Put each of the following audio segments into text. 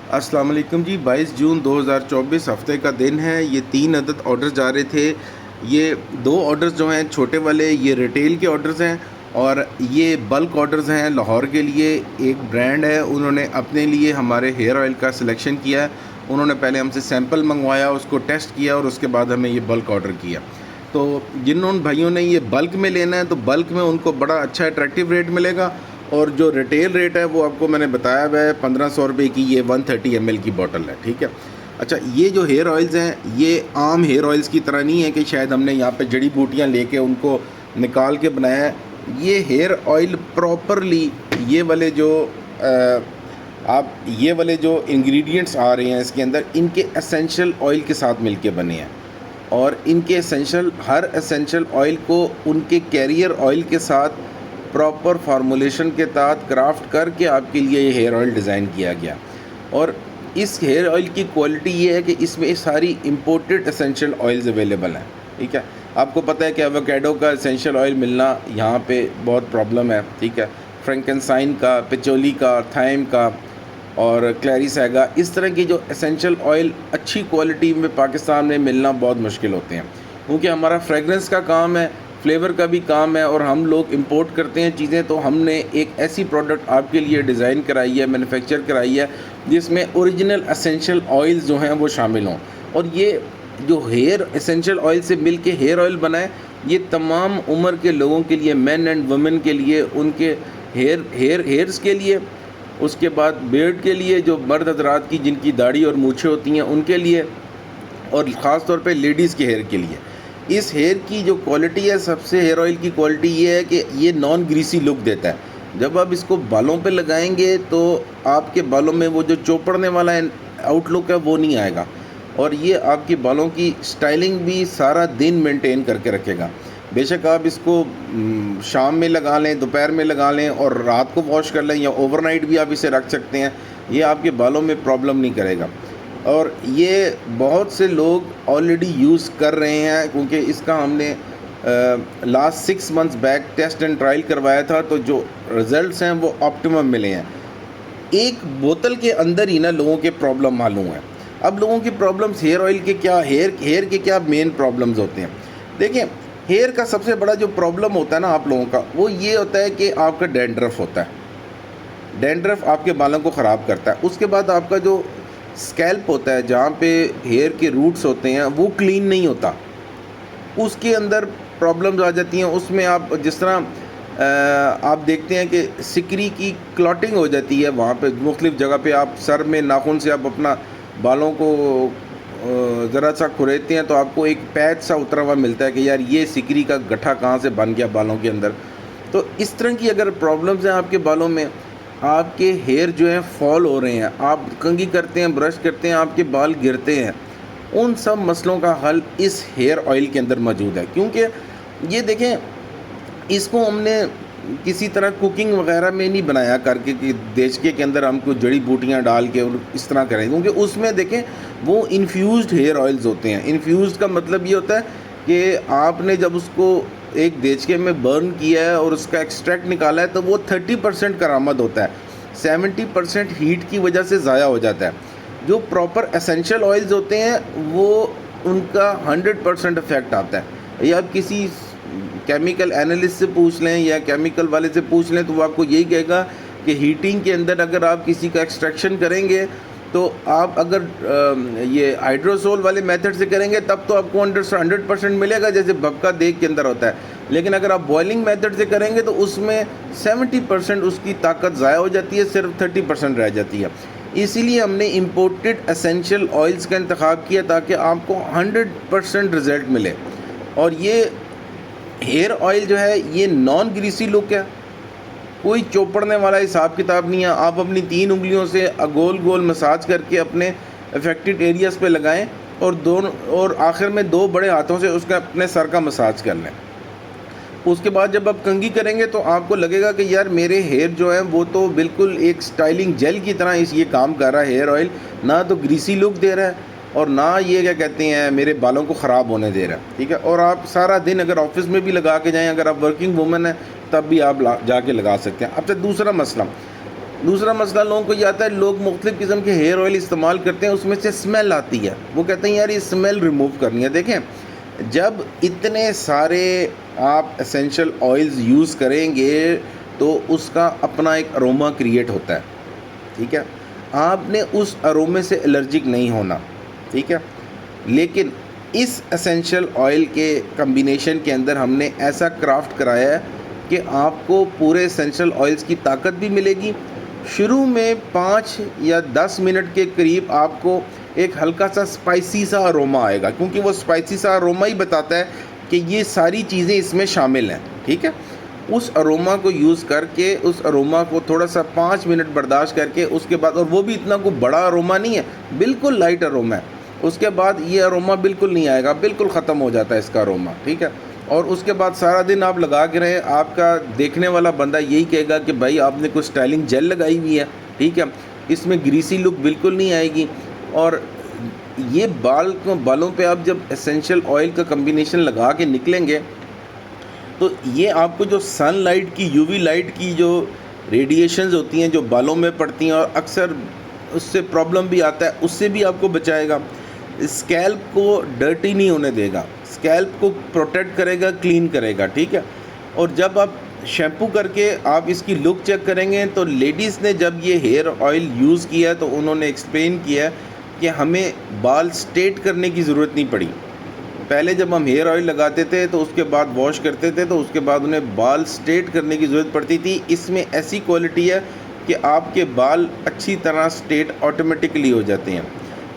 अस्सलाम वालेकुम जी। 22 जून 2024 हफ़्ते का दिन है। ये 3 अदद ऑर्डर्स जा रहे थे। ये 2 ऑर्डर्स जो हैं छोटे वाले, ये रिटेल के ऑर्डर्स हैं और ये बल्क ऑर्डर्स हैं लाहौर के लिए। एक ब्रांड है, उन्होंने अपने लिए हमारे हेयर ऑयल का सिलेक्शन किया है। उन्होंने पहले हमसे सैंपल मंगवाया, उसको टेस्ट किया और उसके बाद हमें ये बल्क ऑर्डर किया। तो जिन भाइयों ने ये बल्क में लेना है तो बल्क में उनको बड़ा अच्छा अट्रैक्टिव रेट मिलेगा और जो रिटेल रेट है वो आपको मैंने बताया हुआ है 1500 रुपये की। ये 130 ml की बोतल है, ठीक है। अच्छा, ये जो हेयर ऑयल्स हैं ये आम हेयर ऑयल्स की तरह नहीं है कि शायद हमने यहाँ पे जड़ी बूटियाँ लेके उनको निकाल के बनाया है। ये हेयर ऑयल प्रॉपरली ये वाले जो ये वाले जो इंग्रेडिएंट्स आ रहे हैं इसके अंदर, इनके एसेंशियल ऑयल के साथ मिलके बने हैं और इनके हर एसेंशियल ऑयल को उनके कैरियर ऑयल के साथ प्रॉपर फार्मूलेशन के तहत क्राफ्ट करके आपके लिए ये हेयर ऑयल डिज़ाइन किया गया। और इस हेयर ऑयल की क्वालिटी ये है कि इसमें सारी इंपोर्टेड एसेंशियल ऑयल्स अवेलेबल हैं, ठीक है। आपको पता है कि एवोकाडो का एसेंशियल ऑयल मिलना यहाँ पे बहुत प्रॉब्लम है, ठीक है। फ्रैंकनसाइन का, पिचोली का, थाइम का और क्लैरिसैगा, इस तरह की जो एसेंशियल ऑयल अच्छी क्वालिटी में पाकिस्तान में मिलना बहुत मुश्किल होते हैं, क्योंकि हमारा फ्रेगरेंस का काम है, फ्लेवर का भी काम है और हम लोग इंपोर्ट करते हैं चीज़ें। तो हमने एक ऐसी प्रोडक्ट आपके लिए डिज़ाइन कराई है, मैन्युफैक्चर कराई है, जिसमें ओरिजिनल एसेंशियल ऑयल्स जो हैं वो शामिल हों। और ये जो हेयर एसेंशियल ऑयल से मिल के हेयर ऑयल बना है, ये तमाम उम्र के लोगों के लिए, मेन एंड वुमेन के लिए, उनके हेयर्स के लिए, उसके बाद बियर्ड के लिए, जो मर्द हजरात की जिनकी दाढ़ी और मूछें होती हैं उनके लिए, और ख़ास तौर पे लेडीज़ के हेयर के लिए। इस हेयर की जो क्वालिटी है, सबसे हेयर ऑयल की क्वालिटी ये है कि ये नॉन ग्रीसी लुक देता है। जब आप इसको बालों पे लगाएंगे तो आपके बालों में वो जो चौपड़ने वाला आउटलुक है वो नहीं आएगा और ये आपके बालों की स्टाइलिंग भी सारा दिन मेंटेन करके रखेगा। बेशक आप इसको शाम में लगा लें, दोपहर में लगा लें और रात को वॉश कर लें या ओवरनाइट भी आप इसे रख सकते हैं, ये आपके बालों में प्रॉब्लम नहीं करेगा। और ये बहुत से लोग ऑलरेडी यूज़ कर रहे हैं, क्योंकि इसका हमने last 6 months back test and trial करवाया था, तो जो रिज़ल्ट्स हैं वो ऑप्टिमम मिले हैं। एक बोतल के अंदर ही ना लोगों के प्रॉब्लम मालूम है। अब लोगों की प्रॉब्लम्स हेयर ऑयल के क्या, हेयर के क्या मेन प्रॉब्लम्स होते हैं। देखें, हेयर का सबसे बड़ा जो प्रॉब्लम होता है ना आप लोगों का, वो ये होता है कि आपका डैंड्रफ होता है। डैंड्रफ आपके बालों को ख़राब करता है। उसके बाद आपका जो स्कैल्प होता है, जहाँ पे हेयर के रूट्स होते हैं, वो क्लीन नहीं होता, उसके अंदर प्रॉब्लम्स आ जाती हैं। उसमें आप जिस तरह आप देखते हैं कि सिकरी की क्लॉटिंग हो जाती है, वहाँ पे मुख्तलिफ़ जगह पे आप सर में नाखून से आप अपना बालों को ज़रा सा खुरेदते हैं तो आपको एक पैच सा उतरा हुआ मिलता है कि यार ये सिकरी का गड्ढा कहाँ से बन गया बालों के अंदर। तो इस तरह की अगर प्रॉब्लम्स हैं आपके बालों में, आपके हेयर जो हैं फॉल हो रहे हैं, आप कंघी करते हैं, ब्रश करते हैं, आपके बाल गिरते हैं, उन सब मसलों का हल इस हेयर ऑयल के अंदर मौजूद है। क्योंकि ये देखें, इसको हमने किसी तरह कुकिंग वगैरह में नहीं बनाया करके कि देचके के अंदर हम कुछ जड़ी बूटियाँ डाल के और इस तरह करें, क्योंकि उसमें देखें वो इन्फ्यूज़्ड हेयर ऑयल्स होते हैं। इन्फ्यूज़्ड का मतलब ये होता है कि आपने जब उसको एक देचके में बर्न किया है और उसका एक्सट्रैक्ट निकाला है तो वो 30% करामद होता है, 70% हीट की वजह से ज़ाया हो जाता है। जो प्रॉपर एसेंशियल ऑयल्स होते हैं वो उनका 100% इफेक्ट आता है। या आप किसी केमिकल एनालिस्ट से पूछ लें या केमिकल वाले से पूछ लें तो वो आपको यही कहेगा कि हीटिंग के अंदर अगर आप किसी का एक्सट्रैक्शन करेंगे तो आप अगर ये हाइड्रोसोल वाले मेथड से करेंगे तब तो आपको 100% मिलेगा, जैसे भक्का देग के अंदर होता है। लेकिन अगर आप बॉइलिंग मेथड से करेंगे तो उसमें 70% उसकी ताकत ज़ाया हो जाती है, सिर्फ 30% रह जाती है। इसीलिए हमने इम्पोर्टेड एसेंशियल ऑयल्स का इंतखाब किया ताकि आपको 100% रिज़ल्ट मिले। और ये हेयर ऑयल जो है ये नॉन ग्रीसी लुक है, कोई चौपड़ने वाला हिसाब किताब नहीं है। आप अपनी 3 उंगलियों से गोल गोल मसाज करके अपने अफेक्टेड एरियाज़ पे लगाएं और आखिर में 2 बड़े हाथों से उसका अपने सर का मसाज कर लें। उसके बाद जब आप कंघी करेंगे तो आपको लगेगा कि यार मेरे हेयर जो है वो तो बिल्कुल एक स्टाइलिंग जेल की तरह ये काम कर रहा है। हेयर ऑयल ना तो ग्रीसी लुक दे रहा है और ना ये क्या कहते हैं मेरे बालों को ख़राब होने दे रहा है, ठीक है। और आप सारा दिन अगर ऑफिस में भी लगा के जाएं, अगर आप वर्किंग वूमेन हैं तब भी आप जाके लगा सकते हैं। अब तो दूसरा मसला, दूसरा मसला लोगों को ये आता है, लोग मुख्तलिफ़ किस्म के हेयर ऑयल इस्तेमाल करते हैं, उसमें से स्मेल आती है, वो कहते हैं यार ये स्मेल रिमूव करनी है। देखें, जब इतने सारे आप एसेंशियल ऑयल्स यूज़ करेंगे तो उसका अपना एक अरोमा क्रिएट होता है, ठीक है। आपने उस अरोमे से एलर्जिक नहीं होना, ठीक है। लेकिन इस एसेंशियल ऑयल के कम्बिनेशन के अंदर हमने ऐसा क्राफ्ट कराया है कि आपको पूरे एसेंशियल ऑयल्स की ताकत भी मिलेगी। शुरू में 5 या 10 मिनट के करीब आपको एक हल्का सा स्पाइसी सा अरोमा आएगा, क्योंकि वो स्पाइसी सा अरोमा ही बताता है कि ये सारी चीज़ें इसमें शामिल हैं, ठीक है। उस अरोमा को यूज़ करके, उस अरोमा को थोड़ा सा 5 मिनट बर्दाश्त करके, उसके बाद, और वो भी इतना कोई बड़ा अरोमा नहीं है, बिल्कुल लाइट अरोमा है, उसके बाद ये अरोमा बिल्कुल नहीं आएगा, बिल्कुल ख़त्म हो जाता है इसका अरोमा, ठीक है। और उसके बाद सारा दिन आप लगा के रहें, आपका देखने वाला बंदा यही कहेगा कि भाई आपने कोई स्टाइलिंग जेल लगाई हुई है, ठीक है, इसमें ग्रीसी लुक बिल्कुल नहीं आएगी। और ये बालों पे आप जब एसेंशियल ऑयल का कम्बिनेशन लगा के निकलेंगे तो ये आपको जो सनलाइट की, यूवी लाइट की जो रेडिएशंस होती हैं जो बालों में पड़ती हैं, और अक्सर उससे प्रॉब्लम भी आता है, उससे भी आपको बचाएगा। स्कैल्प को डर्टी नहीं होने देगा, स्कैल्प को प्रोटेक्ट करेगा, क्लीन करेगा, ठीक है। और जब आप शैम्पू करके आप इसकी लुक चेक करेंगे तो लेडीज़ ने जब ये हेयर ऑयल यूज़ किया तो उन्होंने एक्सप्लेन किया कि हमें बाल स्ट्रेट करने की ज़रूरत नहीं पड़ी। पहले जब हम हेयर ऑयल लगाते थे तो उसके बाद वॉश करते थे तो उसके बाद उन्हें बाल स्ट्रेट करने की ज़रूरत पड़ती थी। इसमें ऐसी क्वालिटी है कि आपके बाल अच्छी तरह स्ट्रेट ऑटोमेटिकली हो जाते हैं।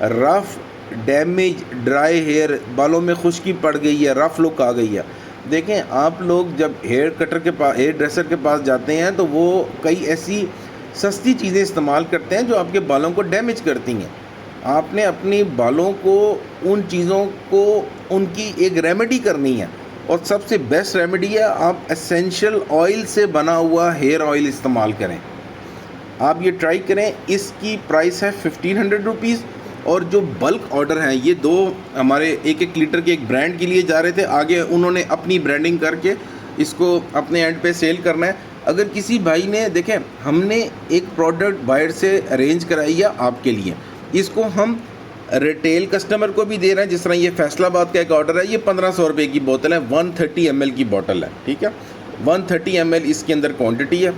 रफ़, डैमेज, ड्राई हेयर, बालों में खुश्की पड़ गई है, रफ़ लुक आ गई है। देखें, आप लोग जब हेयर कटर के पास, हेयर ड्रेसर के पास जाते हैं तो वो कई ऐसी सस्ती चीज़ें इस्तेमाल करते हैं जो आपके बालों को डैमेज करती हैं। आपने अपनी बालों को, उन चीज़ों को, उनकी एक रेमेडी करनी है, और सबसे बेस्ट रेमेडी है आप एसेंशियल ऑयल से बना हुआ हेयर ऑयल इस्तेमाल करें। आप ये ट्राई करें। इसकी प्राइस है 1500 रुपीज़, और जो बल्क ऑर्डर हैं ये दो हमारे 1-1 लीटर के एक ब्रांड के लिए जा रहे थे, आगे उन्होंने अपनी ब्रांडिंग करके इसको अपने एंड पे सेल करना है। अगर किसी भाई ने, देखें, हमने एक प्रोडक्ट बाहर से अरेंज कराई है आपके लिए, इसको हम रिटेल कस्टमर को भी दे रहे हैं। जिस तरह ये फैसलाबाद का एक ऑर्डर है, ये 1500 रुपये की बोतल है, 130 ml की बोतल है, ठीक है, 130 ml इसके अंदर क्वांटिटी है।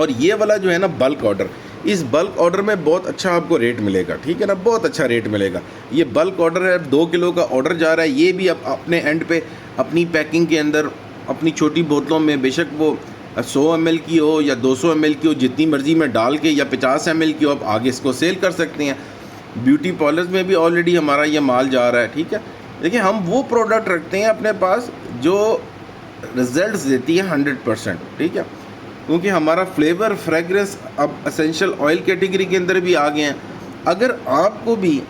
और ये वाला जो है ना बल्क ऑर्डर, इस बल्क ऑर्डर में बहुत अच्छा आपको रेट मिलेगा, ठीक है ना, बहुत अच्छा रेट मिलेगा। ये बल्क ऑर्डर है, 2 किलो का ऑर्डर जा रहा है। ये भी आप अपने एंड पे अपनी पैकिंग के अंदर अपनी छोटी बोतलों में, बेशक वो 100 ml की हो या 200 ml की हो, जितनी मर्ज़ी में डाल के, या 50 ml की हो, आप आगे इसको सेल कर सकते हैं। ब्यूटी पार्लर्स में भी ऑलरेडी हमारा ये माल जा रहा है, ठीक है। देखिए, हम वो प्रोडक्ट रखते हैं अपने पास जो रिजल्ट्स देती है 100%, ठीक है, क्योंकि हमारा फ्लेवर, फ्रेगरेंस अब एसेंशियल ऑयल कैटेगरी के अंदर भी आ गए हैं। अगर आपको भी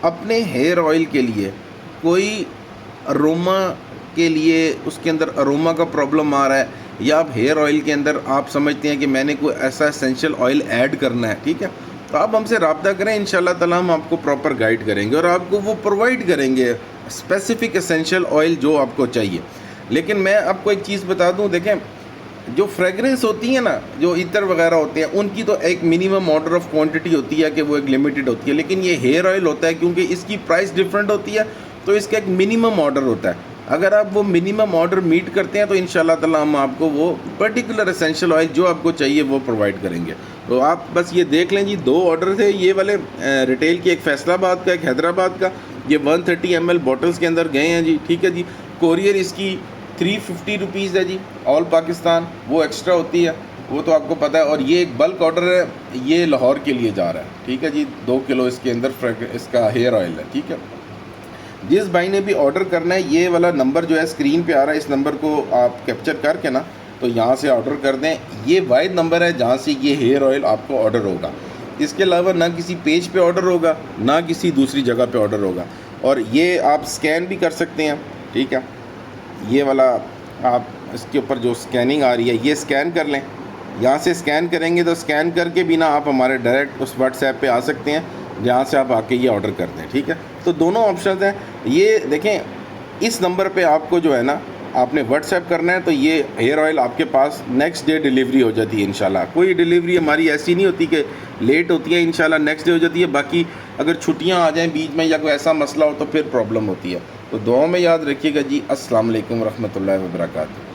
अपने हेयर ऑयल के लिए कोई अरोमा के लिए, उसके अंदर अरोमा का प्रॉब्लम आ रहा है, या आप हेयर ऑयल के अंदर आप समझते हैं कि मैंने कोई ऐसा एसेंशियल ऑयल ऐड करना है, ठीक है, तो आप हमसे रब्ता करें। इंशाल्लाह ताला हम आपको प्रॉपर गाइड करेंगे और आपको वो प्रोवाइड करेंगे स्पेसिफिक एसेंशियल ऑयल जो आपको चाहिए। लेकिन मैं आपको एक चीज़ बता दूं, देखें, जो फ्रेगरेंस होती है ना, जो इतर वगैरह होते हैं, उनकी तो एक मिनिमम ऑर्डर ऑफ क्वांटिटी होती है कि वो एक लिमिटेड होती है। लेकिन ये हेयर ऑयल होता है, क्योंकि इसकी प्राइस डिफरेंट होती है, तो इसका एक मिनिमम ऑर्डर होता है। अगर आप वो मिनिमम ऑर्डर मीट करते हैं तो इंशाल्लाह ताला हम आपको वो पर्टिकुलर एसेंशियल ऑयल जो आपको चाहिए वो प्रोवाइड करेंगे। तो आप बस ये देख लें जी, 2 ऑर्डर थे ये वाले रिटेल के, एक फैसलाबाद का, एक हैदराबाद का। ये 130 ml बॉटल्स के अंदर गए हैं जी, ठीक है जी। कोरियर इसकी 350 रुपीज़ है जी, ऑल पाकिस्तान, वो एक्स्ट्रा होती है, वो तो आपको पता है। और ये एक बल्क ऑर्डर है, ये लाहौर के लिए जा रहा है, ठीक है जी। 2 किलो इसके अंदर इसका हेयर ऑयल है, ठीक है। जिस भाई ने भी ऑर्डर करना है, ये वाला नंबर जो है स्क्रीन पे आ रहा है, इस नंबर को आप कैप्चर करके ना तो यहाँ से ऑर्डर कर दें। ये वाइड नंबर है जहाँ से ये हेयर ऑयल आपको ऑर्डर होगा। इसके अलावा ना किसी पेज पे ऑर्डर होगा, ना किसी दूसरी जगह पे ऑर्डर होगा। और ये आप स्कैन भी कर सकते हैं, ठीक है। ये वाला आप इसके ऊपर जो स्कैनिंग आ रही है, ये स्कैन कर लें। यहाँ से स्कैन करेंगे तो स्कैन करके भी ना आप हमारे डायरेक्ट उस व्हाट्सएप पे आ सकते हैं, जहाँ से आप आके ये ऑर्डर करते हैं, ठीक है। तो दोनों ऑप्शन हैं। ये देखें, इस नंबर पे आपको जो है ना, आपने व्हाट्सएप करना है तो ये हेयर ऑयल आपके पास नेक्स्ट डे डिलीवरी हो जाती है इंशाल्लाह। कोई डिलीवरी हमारी ऐसी नहीं होती कि लेट होती है, इंशाल्लाह नेक्स्ट डे हो जाती है। बाकी अगर छुट्टियां आ जाएं बीच में या कोई ऐसा मसला हो तो फिर प्रॉब्लम होती है। तो दुआ में याद रखिएगा जी। अस्सलाम वालेकुम रहमतुल्लाहि व बरकातहू।